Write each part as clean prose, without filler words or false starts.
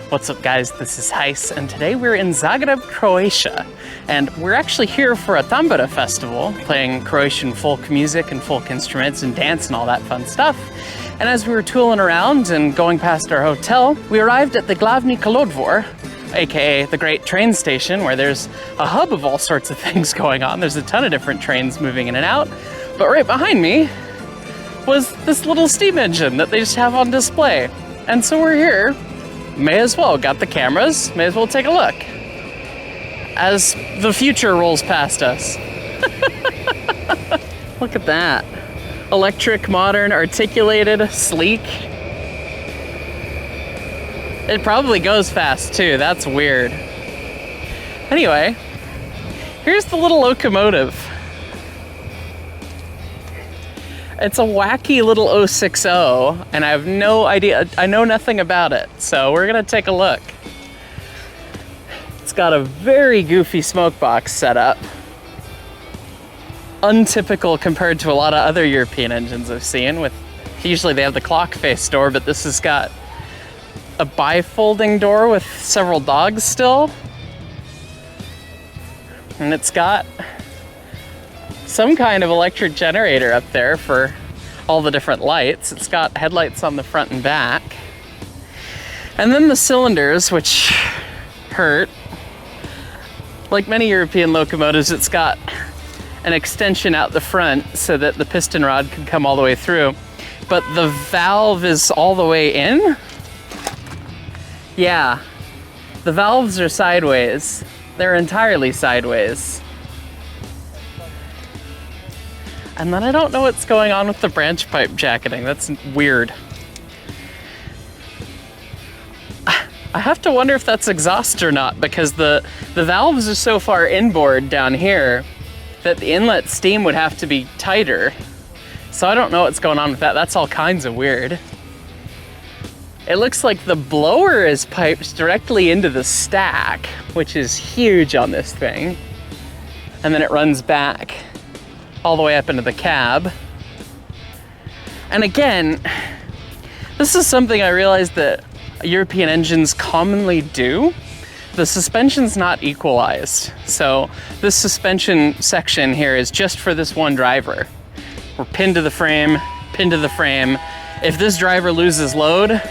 What's up guys, this is Heis, and today we're in Zagreb, Croatia. And we're actually here for a tambura festival, playing Croatian folk music and folk instruments and dance and all that fun stuff. And as we were tooling around and going past our hotel, we arrived at the Glavni Kolodvor, aka the Great Train Station, where there's a hub of all sorts of things going on. There's a ton of different trains moving in and out. But right behind me was this little steam engine that they just have on display. And so we're here. May as well, got the cameras, may as well take a look as the future rolls past us. Look at that. Electric, modern, articulated, sleek. It probably goes fast too, that's weird. Anyway, here's the little locomotive. It's a wacky little 060, and I have no idea, I know nothing about it, so we're gonna take a look. It's got a very goofy smoke box setup. Untypical compared to a lot of other European engines I've seen. Usually they have the clock face door, but this has got a bifolding door with several dogs still. And it's got some kind of electric generator up there for all the different lights. It's got headlights on the front and back. And then the cylinders, which hurt. Like many European locomotives, it's got an extension out the front so that the piston rod can come all the way through. But the valve is all the way in? Yeah, the valves are sideways. They're entirely sideways. And then I don't know what's going on with the branch pipe jacketing. That's weird. I have to wonder if that's exhaust or not, because the valves are so far inboard down here that the inlet steam would have to be tighter. So I don't know what's going on with that. That's all kinds of weird. It looks like the blower is piped directly into the stack, which is huge on this thing. And then it runs back all the way up into the cab. And again, this is something I realized that European engines commonly do. The suspension's not equalized. So this suspension section here is just for this one driver. We're pinned to the frame, pinned to the frame. If this driver loses load,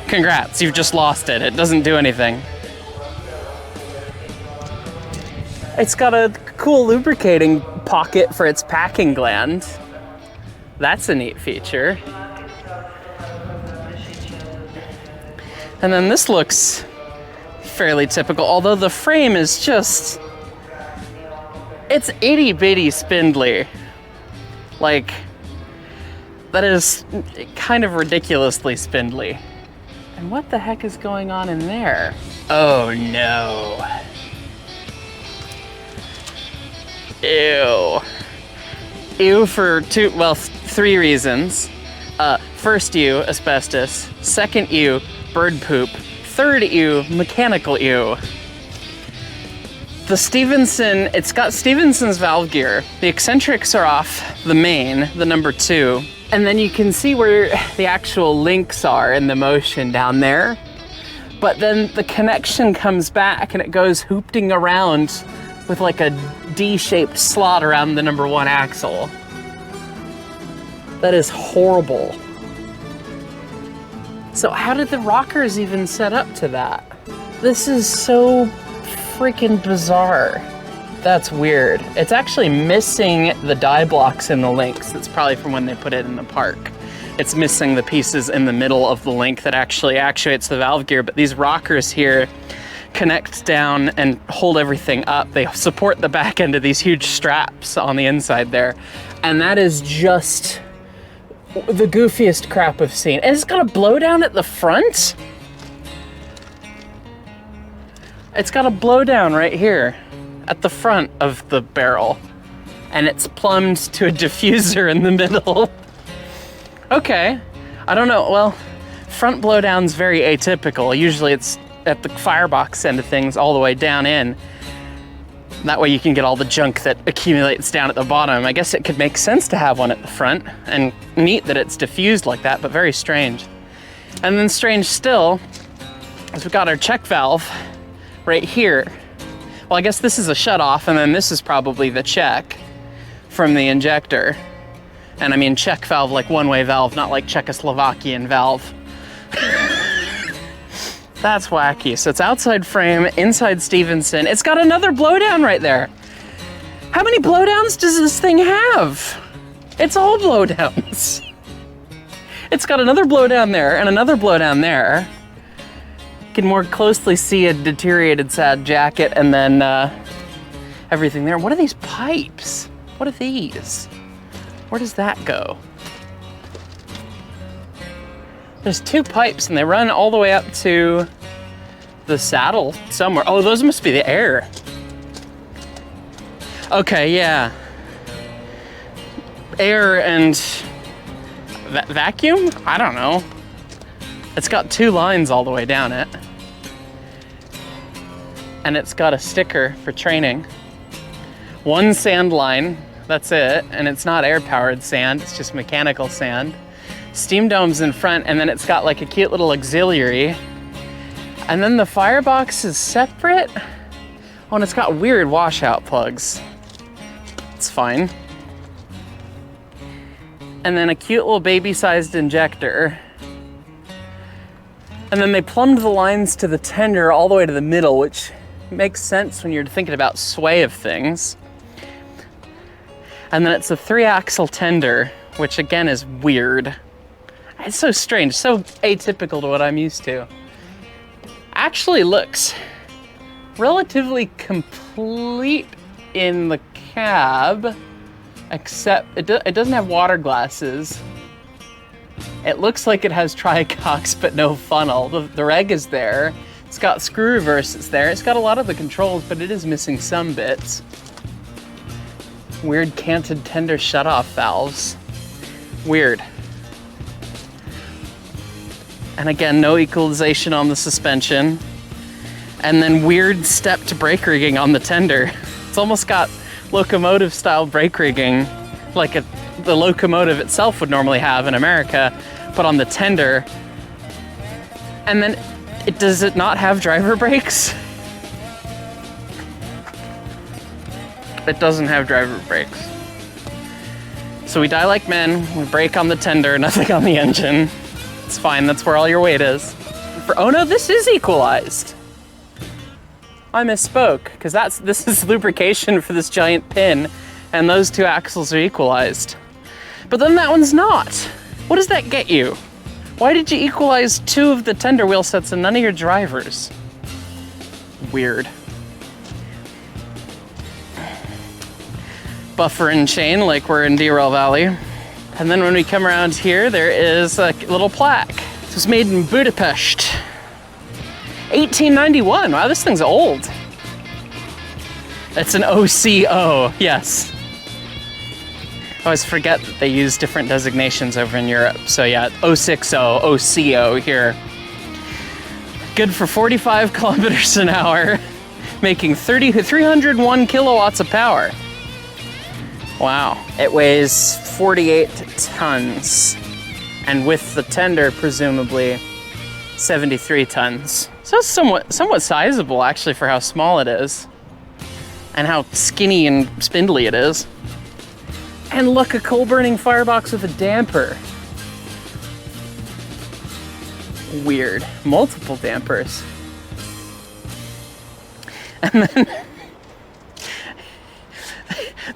congrats, you've just lost it. It doesn't do anything. It's got a cool lubricating pocket for its packing gland. That's a neat feature. And then this looks fairly typical, although the frame is just, it's itty bitty spindly. Like, that is kind of ridiculously spindly. And what the heck is going on in there? Oh no. Ew. Ew for three reasons. First ew, asbestos. Second ew, bird poop. Third ew, mechanical ew. The Stevenson, it's got Stevenson's valve gear. The eccentrics are off the main, the number 2. And then you can see where the actual links are in the motion down there. But then the connection comes back and it goes hoopting around with like a D-shaped slot around the number 1 axle. That is horrible. So how did the rockers even set up to that? This is so freaking bizarre. That's weird. It's actually missing the die blocks in the links. That's probably from when they put it in the park. It's missing the pieces in the middle of the link that actually actuates the valve gear, but these rockers here connect down and hold everything up. They support the back end of these huge straps on the inside there. And that is just the goofiest crap I've seen. And it's got a blowdown at the front. It's got a blowdown right here at the front of the barrel. And it's plumbed to a diffuser in the middle. Okay, I don't know, well, front blowdown's very atypical. Usually it's at the firebox end of things all the way down in. That way you can get all the junk that accumulates down at the bottom. I guess it could make sense to have one at the front, and neat that it's diffused like that, but very strange. And then strange still is we've got our check valve right here. Well, I guess this is a shutoff, and then this is probably the check from the injector. And I mean check valve like one-way valve, not like Czechoslovakian valve. That's wacky. So it's outside frame, inside Stevenson. It's got another blowdown right there. How many blowdowns does this thing have? It's all blowdowns. It's got another blowdown there and another blowdown there. You can more closely see a deteriorated sad jacket and then everything there. What are these pipes? What are these? Where does that go? There's two pipes and they run all the way up to the saddle somewhere. Oh, those must be the air. Okay, yeah. Air and vacuum? I don't know. It's got two lines all the way down it. And it's got a sticker for training. One sand line, that's it. And it's not air-powered sand, it's just mechanical sand. Steam domes in front, and then it's got like a cute little auxiliary. And then the firebox is separate. Oh, and it's got weird washout plugs. It's fine. And then a cute little baby-sized injector. And then they plumbed the lines to the tender all the way to the middle, which makes sense when you're thinking about sway of things. And then it's a 3-axle tender, which again is weird. It's so strange, so atypical to what I'm used to. Actually looks relatively complete in the cab, except it doesn't have water glasses. It looks like it has tri-cox, but no funnel. The reg is there. It's got screw reverses there. It's got a lot of the controls, but it is missing some bits. Weird canted tender shutoff valves. Weird. And again, no equalization on the suspension. And then weird stepped brake rigging on the tender. It's almost got locomotive style brake rigging like the locomotive itself would normally have in America, but on the tender. And then does it not have driver brakes? It doesn't have driver brakes. So we die like men, we brake on the tender, nothing on the engine. It's fine, that's where all your weight is. Oh no, this is equalized. I misspoke, because this is lubrication for this giant pin, and those two axles are equalized. But then that one's not. What does that get you? Why did you equalize two of the tender wheel sets and none of your drivers? Weird. Buffer and chain like we're in Derail Valley. And then when we come around here, there is a little plaque. This was made in Budapest. 1891, wow, this thing's old. It's an OCO, yes. I always forget that they use different designations over in Europe. So yeah, 060, OCO here. Good for 45 kilometers an hour, making 301 kilowatts of power. Wow, it weighs 48 tons. And with the tender, presumably 73 tons. So it's somewhat sizable actually for how small it is. And how skinny and spindly it is. And look, a coal-burning firebox with a damper. Weird. Multiple dampers. And then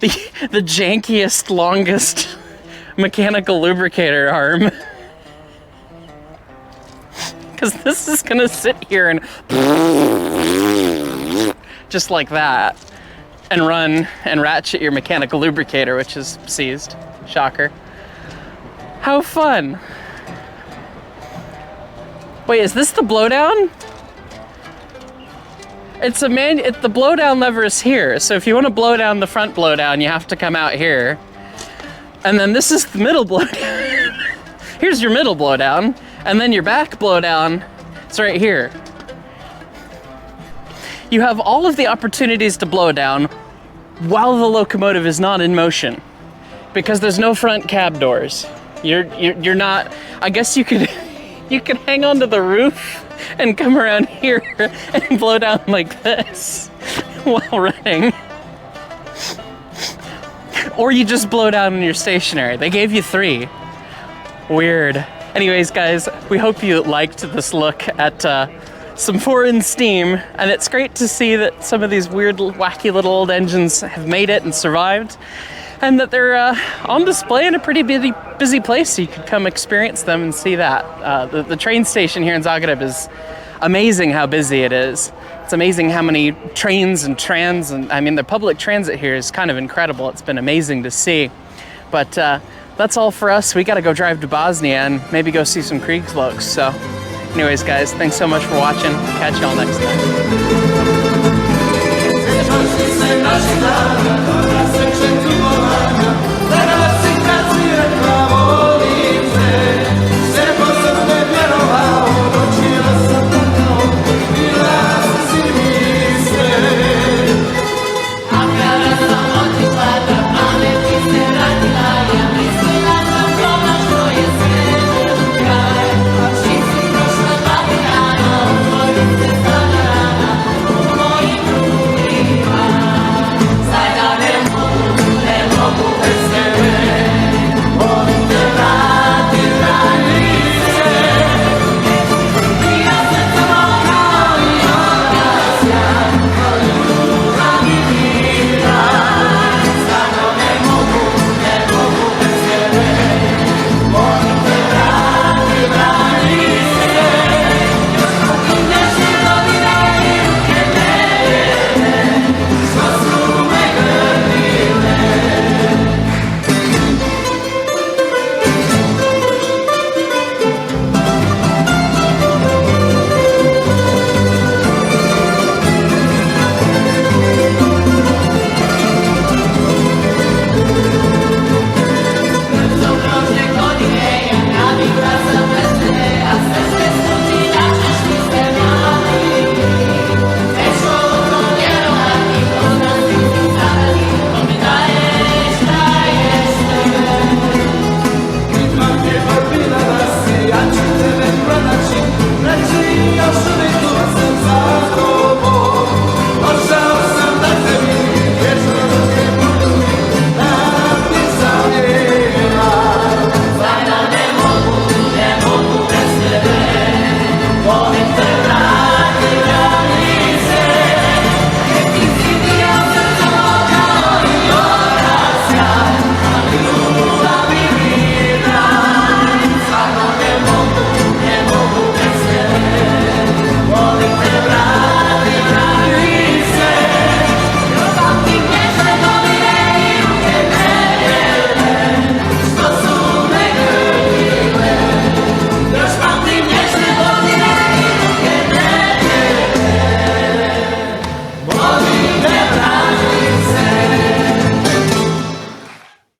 the jankiest, longest mechanical lubricator arm. Because this is gonna sit here and just like that. And run and ratchet your mechanical lubricator, which is seized. Shocker. How fun. Wait, is this the blowdown? The blowdown lever is here. So if you want to blow down the front blowdown, you have to come out here. And then this is the middle blowdown. Here's your middle blowdown. And then your back blowdown, it's right here. You have all of the opportunities to blow down while the locomotive is not in motion, because there's no front cab doors. You're not. I guess you could You can hang onto the roof and come around here and blow down like this while running. Or you just blow down when you're stationary. They gave you 3. Weird. Anyways, guys, we hope you liked this look at some foreign steam, and it's great to see that some of these weird, wacky little old engines have made it and survived, and that they're on display in a pretty busy place, so you could come experience them and see that. The train station here in Zagreb is amazing how busy it is. It's amazing how many trains and trams, and I mean, the public transit here is kind of incredible. It's been amazing to see. But that's all for us. We gotta go drive to Bosnia and maybe go see some Kriegslokes. So anyways, guys, thanks so much for watching. Catch y'all next Lecz ja sobie tu